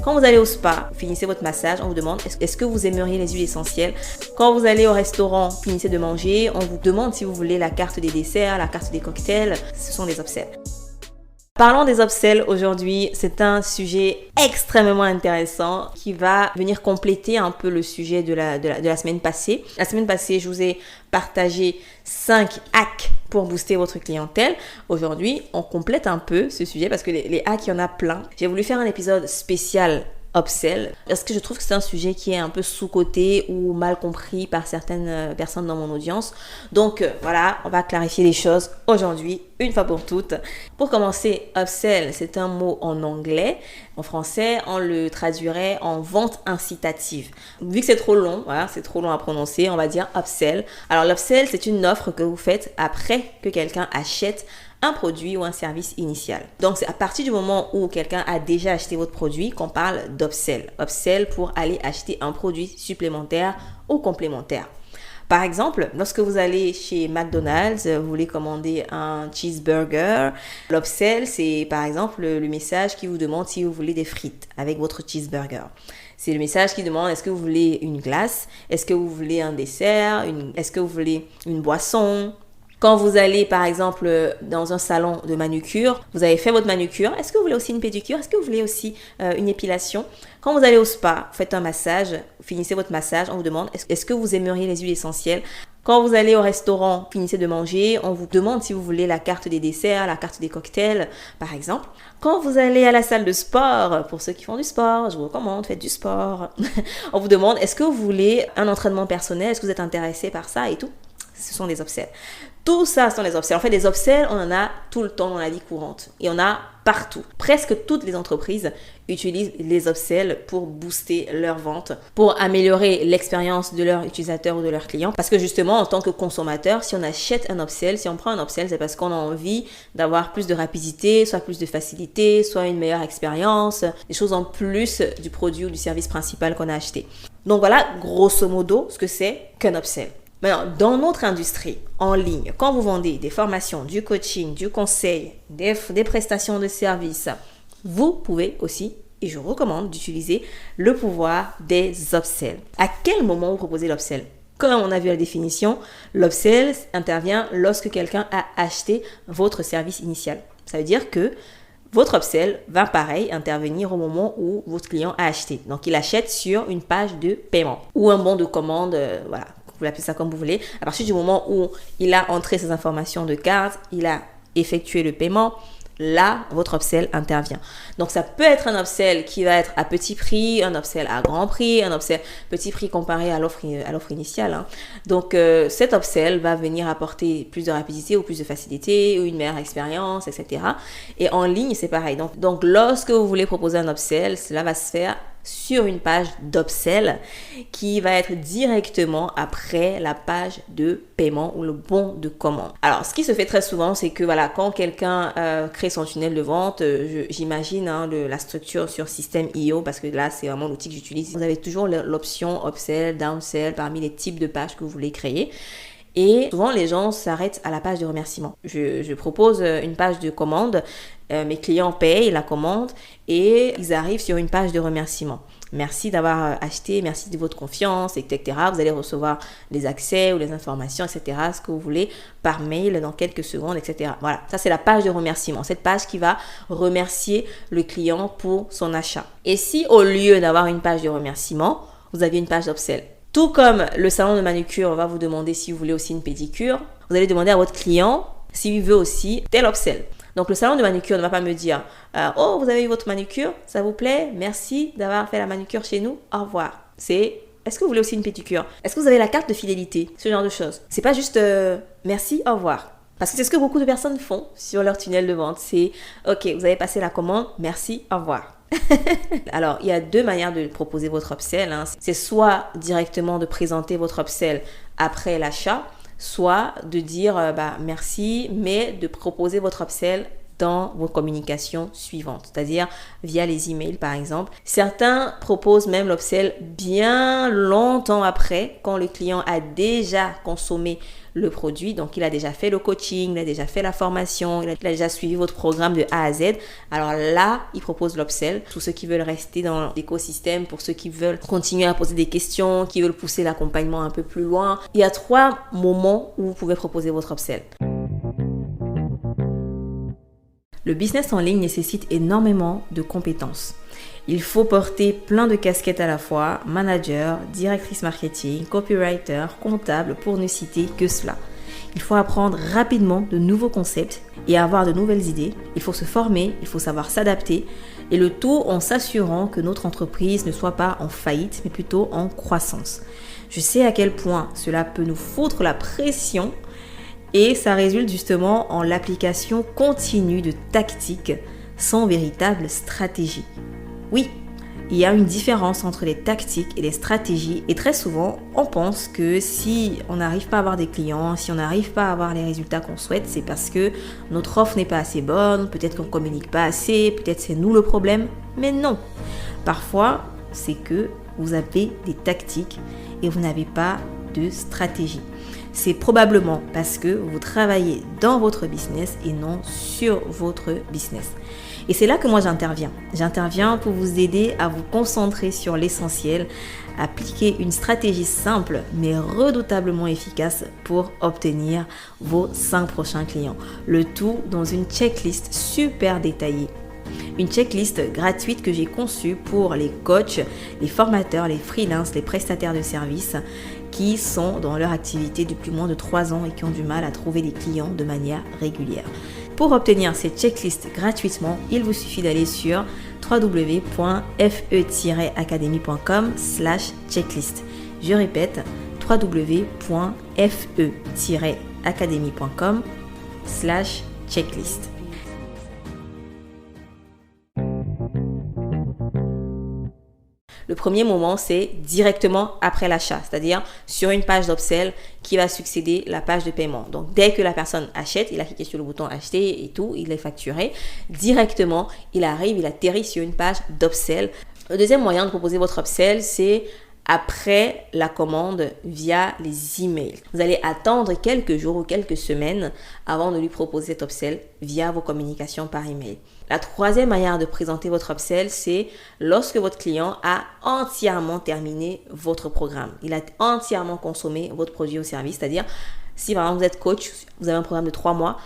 Quand vous allez au spa, finissez votre massage, on vous demande est-ce que vous aimeriez les huiles essentielles. Quand vous allez au restaurant, finissez de manger, on vous demande si vous voulez la carte des desserts, la carte des cocktails. Ce sont des upsells. Parlons des upsells aujourd'hui, c'est un sujet extrêmement intéressant qui va venir compléter un peu le sujet de la semaine passée. La semaine passée, je vous ai partagé 5 hacks pour booster votre clientèle. Aujourd'hui, on complète un peu ce sujet parce que les hacks, il y en a plein. J'ai voulu faire un épisode spécial upsell parce que je trouve que c'est un sujet qui est un peu sous-coté ou mal compris par certaines personnes dans mon audience. Donc voilà, on va clarifier les choses aujourd'hui une fois pour toutes. Pour commencer, upsell, c'est un mot en anglais. En français, on le traduirait en vente incitative. Vu que c'est trop long, voilà, c'est trop long à prononcer, on va dire upsell. Alors l'upsell, c'est une offre que vous faites après que quelqu'un achète un produit ou un service initial. Donc, c'est à partir du moment où quelqu'un a déjà acheté votre produit qu'on parle d'upsell. Upsell pour aller acheter un produit supplémentaire ou complémentaire. Par exemple, lorsque vous allez chez McDonald's, vous voulez commander un cheeseburger, l'upsell, c'est par exemple le message qui vous demande si vous voulez des frites avec votre cheeseburger. C'est le message qui demande est-ce que vous voulez une glace, est-ce que vous voulez un dessert, est-ce que vous voulez une boisson. Quand vous allez, par exemple, dans un salon de manucure, vous avez fait votre manucure. Est-ce que vous voulez aussi une pédicure? Est-ce que vous voulez aussi une épilation? Quand vous allez au spa, faites un massage, finissez votre massage, on vous demande est-ce que vous aimeriez les huiles essentielles? Quand vous allez au restaurant, finissez de manger, on vous demande si vous voulez la carte des desserts, la carte des cocktails, par exemple. Quand vous allez à la salle de sport, pour ceux qui font du sport, je vous recommande, faites du sport. On vous demande est-ce que vous voulez un entraînement personnel? Est-ce que vous êtes intéressé par ça et tout? Ce sont des upsells. Tout ça sont des upsells. En fait, des upsells, on en a tout le temps dans la vie courante. Et on a partout. Presque toutes les entreprises utilisent les upsells pour booster leurs ventes, pour améliorer l'expérience de leurs utilisateurs ou de leurs clients. Parce que justement, en tant que consommateur, si on achète un upsell, si on prend un upsell, c'est parce qu'on a envie d'avoir plus de rapidité, soit plus de facilité, soit une meilleure expérience, des choses en plus du produit ou du service principal qu'on a acheté. Donc voilà, grosso modo, ce que c'est qu'un upsell. Maintenant, dans notre industrie, en ligne, quand vous vendez des formations, du coaching, du conseil, des prestations de services, vous pouvez aussi, et je recommande d'utiliser le pouvoir des upsells. À quel moment vous proposez l'upsell? Comme on a vu la définition, l'upsell intervient lorsque quelqu'un a acheté votre service initial. Ça veut dire que votre upsell va pareil intervenir au moment où votre client a acheté. Donc, il achète sur une page de paiement ou un bon de commande, voilà. Vous l'appelez ça comme vous voulez. À partir du moment où il a entré ses informations de carte, il a effectué le paiement, là, votre upsell intervient. Donc, ça peut être un upsell qui va être à petit prix, un upsell à grand prix, un upsell petit prix comparé à l'offre initiale. Hein. Donc, cet upsell va venir apporter plus de rapidité ou plus de facilité ou une meilleure expérience, etc. Et en ligne, c'est pareil. Donc, lorsque vous voulez proposer un upsell, cela va se faire sur une page d'upsell qui va être directement après la page de paiement ou le bon de commande. Alors, ce qui se fait très souvent, c'est que voilà, quand quelqu'un crée son tunnel de vente, j'imagine la structure sur System.io parce que là, c'est vraiment l'outil que j'utilise. Vous avez toujours l'option upsell, downsell parmi les types de pages que vous voulez créer. Et souvent, les gens s'arrêtent à la page de remerciement. Je propose une page de commande, mes clients payent la commande et ils arrivent sur une page de remerciement. Merci d'avoir acheté, merci de votre confiance, etc. Vous allez recevoir les accès ou les informations, etc. Ce que vous voulez par mail dans quelques secondes, etc. Voilà, ça c'est la page de remerciement. Cette page qui va remercier le client pour son achat. Et si au lieu d'avoir une page de remerciement, vous aviez une page d'upsell, tout comme le salon de manucure va vous demander si vous voulez aussi une pédicure, vous allez demander à votre client s'il veut aussi tel upsell. Donc, le salon de manucure ne va pas me dire « Oh, vous avez eu votre manucure, ça vous plaît? Merci d'avoir fait la manucure chez nous, au revoir. » C'est « Est-ce que vous voulez aussi une pédicure? Est-ce que vous avez la carte de fidélité? » Ce genre de choses. C'est pas juste « Merci, au revoir. » Parce que c'est ce que beaucoup de personnes font sur leur tunnel de vente. C'est « Ok, vous avez passé la commande, merci, au revoir. » Alors, il y a deux manières de proposer votre upsell. Hein. C'est soit directement de présenter votre upsell après l'achat, soit de dire merci, mais de proposer votre upsell dans vos communications suivantes, c'est-à-dire via les emails par exemple. Certains proposent même l'upsell bien longtemps après, quand le client a déjà consommé le produit, donc il a déjà fait le coaching, il a déjà fait la formation, il a déjà suivi votre programme de A à Z. Alors là, il propose l'upsell. Tous ceux qui veulent rester dans l'écosystème, pour ceux qui veulent continuer à poser des questions, qui veulent pousser l'accompagnement un peu plus loin, il y a 3 moments où vous pouvez proposer votre upsell. Le business en ligne nécessite énormément de compétences. Il faut porter plein de casquettes à la fois, manager, directrice marketing, copywriter, comptable, pour ne citer que cela. Il faut apprendre rapidement de nouveaux concepts et avoir de nouvelles idées. Il faut se former, il faut savoir s'adapter, et le tout en s'assurant que notre entreprise ne soit pas en faillite, mais plutôt en croissance. Je sais à quel point cela peut nous foutre la pression, et ça résulte justement en l'application continue de tactiques sans véritable stratégie. Oui, il y a une différence entre les tactiques et les stratégies, et très souvent, on pense que si on n'arrive pas à avoir des clients, si on n'arrive pas à avoir les résultats qu'on souhaite, c'est parce que notre offre n'est pas assez bonne, peut-être qu'on ne communique pas assez, peut-être c'est nous le problème, mais non. Parfois, c'est que vous avez des tactiques et vous n'avez pas de stratégie. C'est probablement parce que vous travaillez dans votre business et non sur votre business. Et c'est là que moi j'interviens. J'interviens pour vous aider à vous concentrer sur l'essentiel, appliquer une stratégie simple mais redoutablement efficace pour obtenir vos 5 prochains clients. Le tout dans une checklist super détaillée. Une checklist gratuite que j'ai conçue pour les coachs, les formateurs, les freelances, les prestataires de services qui sont dans leur activité depuis moins de 3 ans et qui ont du mal à trouver des clients de manière régulière. Pour obtenir cette checklist gratuitement, il vous suffit d'aller sur www.fe-academy.com/checklist. Je répète, www.fe-academy.com/checklist. Le premier moment, c'est directement après l'achat, c'est-à-dire sur une page d'upsell qui va succéder la page de paiement. Donc, dès que la personne achète, il a cliqué sur le bouton acheter et tout, il est facturé. Directement, il atterrit sur une page d'upsell. Le deuxième moyen de proposer votre upsell, c'est après la commande via les emails. Vous allez attendre quelques jours ou quelques semaines avant de lui proposer cet upsell via vos communications par email. La troisième manière de présenter votre upsell, c'est lorsque votre client a entièrement terminé votre programme. Il a entièrement consommé votre produit ou service. C'est-à-dire, si par exemple vous êtes coach, vous avez un programme de 3 mois,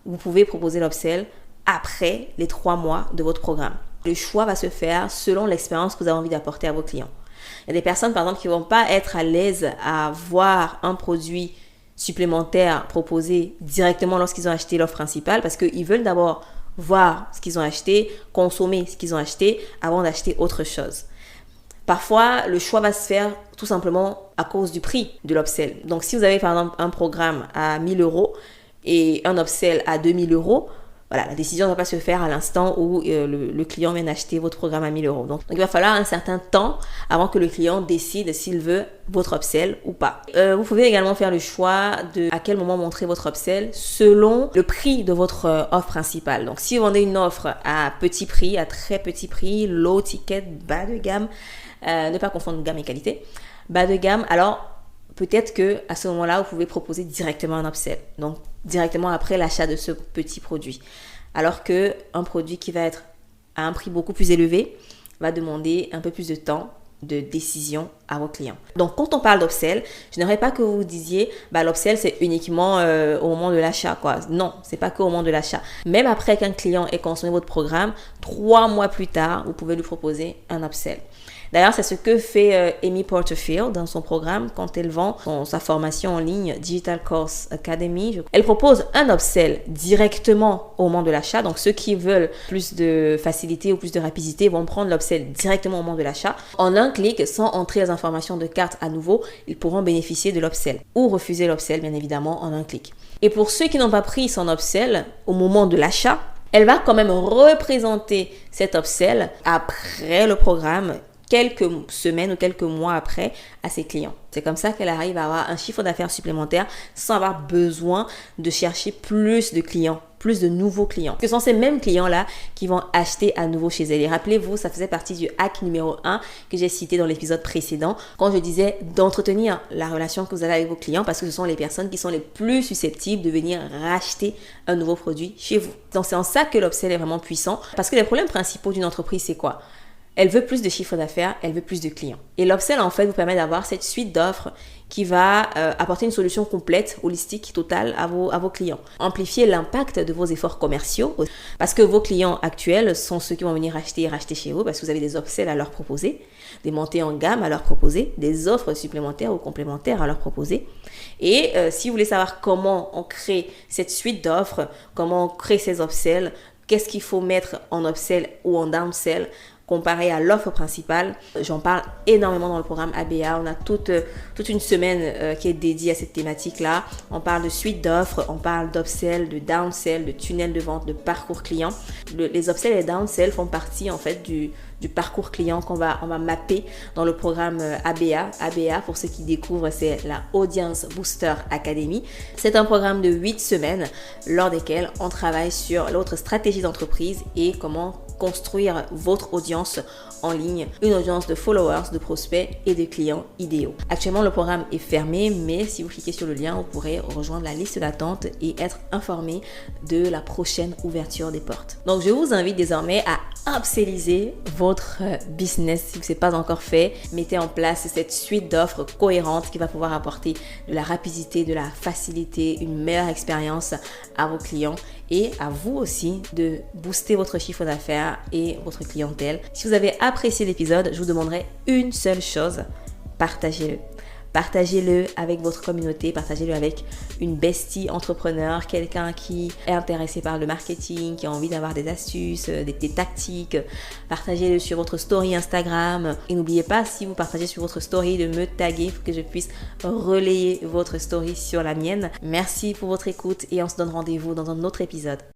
vous pouvez proposer l'upsell après les 3 mois de votre programme. Le choix va se faire selon l'expérience que vous avez envie d'apporter à vos clients. Il y a des personnes, par exemple, qui ne vont pas être à l'aise à voir un produit supplémentaire proposé directement lorsqu'ils ont acheté l'offre principale parce qu'ils veulent d'abord voir ce qu'ils ont acheté, consommer ce qu'ils ont acheté avant d'acheter autre chose. Parfois, le choix va se faire tout simplement à cause du prix de l'upsell. Donc, si vous avez par exemple un programme à 1 000 € et un upsell à 2 000 €, voilà, la décision ne va pas se faire à l'instant où le client vient d'acheter votre programme à 1 000 €. Donc, il va falloir un certain temps avant que le client décide s'il veut votre upsell ou pas. Vous pouvez également faire le choix de à quel moment montrer votre upsell selon le prix de votre offre principale. Donc, si vous vendez une offre à petit prix, à très petit prix, low ticket, bas de gamme, ne pas confondre gamme et qualité, bas de gamme, alors peut-être que à ce moment-là, vous pouvez proposer directement un upsell. Donc, directement après l'achat de ce petit produit. Alors qu'un produit qui va être à un prix beaucoup plus élevé va demander un peu plus de temps de décision à vos clients. Donc, quand on parle d'upsell, je n'aimerais pas que vous vous disiez l'upsell, c'est uniquement au moment de l'achat, quoi. Non, c'est pas qu'au moment de l'achat. Même après qu'un client ait consommé votre programme, 3 mois plus tard, vous pouvez lui proposer un upsell. D'ailleurs, c'est ce que fait Amy Porterfield dans son programme quand elle vend sa formation en ligne Digital Course Academy. Elle propose un upsell directement au moment de l'achat. Donc, ceux qui veulent plus de facilité ou plus de rapidité vont prendre l'upsell directement au moment de l'achat. En un clic, sans entrer les informations de carte à nouveau, ils pourront bénéficier de l'upsell ou refuser l'upsell, bien évidemment, en un clic. Et pour ceux qui n'ont pas pris son upsell au moment de l'achat, elle va quand même représenter cet upsell après le programme quelques semaines ou quelques mois après à ses clients. C'est comme ça qu'elle arrive à avoir un chiffre d'affaires supplémentaire sans avoir besoin de chercher plus de clients, plus de nouveaux clients. Ce sont ces mêmes clients-là qui vont acheter à nouveau chez elle. Et rappelez-vous, ça faisait partie du hack numéro 1 que j'ai cité dans l'épisode précédent quand je disais d'entretenir la relation que vous avez avec vos clients parce que ce sont les personnes qui sont les plus susceptibles de venir racheter un nouveau produit chez vous. Donc c'est en ça que l'upsell est vraiment puissant parce que les problèmes principaux d'une entreprise, c'est quoi? Elle veut plus de chiffre d'affaires, elle veut plus de clients. Et l'upsell, en fait, vous permet d'avoir cette suite d'offres qui va apporter une solution complète, holistique, totale à vos clients. Amplifier l'impact de vos efforts commerciaux parce que vos clients actuels sont ceux qui vont venir acheter et racheter chez vous parce que vous avez des upsells à leur proposer, des montées en gamme à leur proposer, des offres supplémentaires ou complémentaires à leur proposer. Et si vous voulez savoir comment on crée cette suite d'offres, comment on crée ces upsells, qu'est-ce qu'il faut mettre en upsell ou en downsell, comparé à l'offre principale, j'en parle énormément dans le programme ABA. On a toute une semaine qui est dédiée à cette thématique-là. On parle de suite d'offres, on parle d'upsell, de downsell, de tunnel de vente, de parcours client. Les upsell et downsell font partie en fait du parcours client on va mapper dans le programme ABA. ABA, pour ceux qui découvrent, c'est la Audience Booster Academy. C'est un programme de 8 semaines lors desquelles on travaille sur l'autre stratégie d'entreprise et comment construire votre audience en ligne, une audience de followers, de prospects et de clients idéaux. Actuellement, le programme est fermé, mais si vous cliquez sur le lien, vous pourrez rejoindre la liste d'attente et être informé de la prochaine ouverture des portes. Donc, je vous invite désormais à upselliser votre business. Si ce n'est pas encore fait, mettez en place cette suite d'offres cohérentes qui va pouvoir apporter de la rapidité, de la facilité, une meilleure expérience à vos clients et à vous aussi de booster votre chiffre d'affaires et votre clientèle. Si vous avez apprécié l'épisode, je vous demanderai une seule chose, partagez-le. Partagez-le avec votre communauté, partagez-le avec une bestie entrepreneur, quelqu'un qui est intéressé par le marketing, qui a envie d'avoir des astuces, des tactiques. Partagez-le sur votre story Instagram. Et n'oubliez pas, si vous partagez sur votre story, de me taguer pour que je puisse relayer votre story sur la mienne. Merci pour votre écoute et on se donne rendez-vous dans un autre épisode.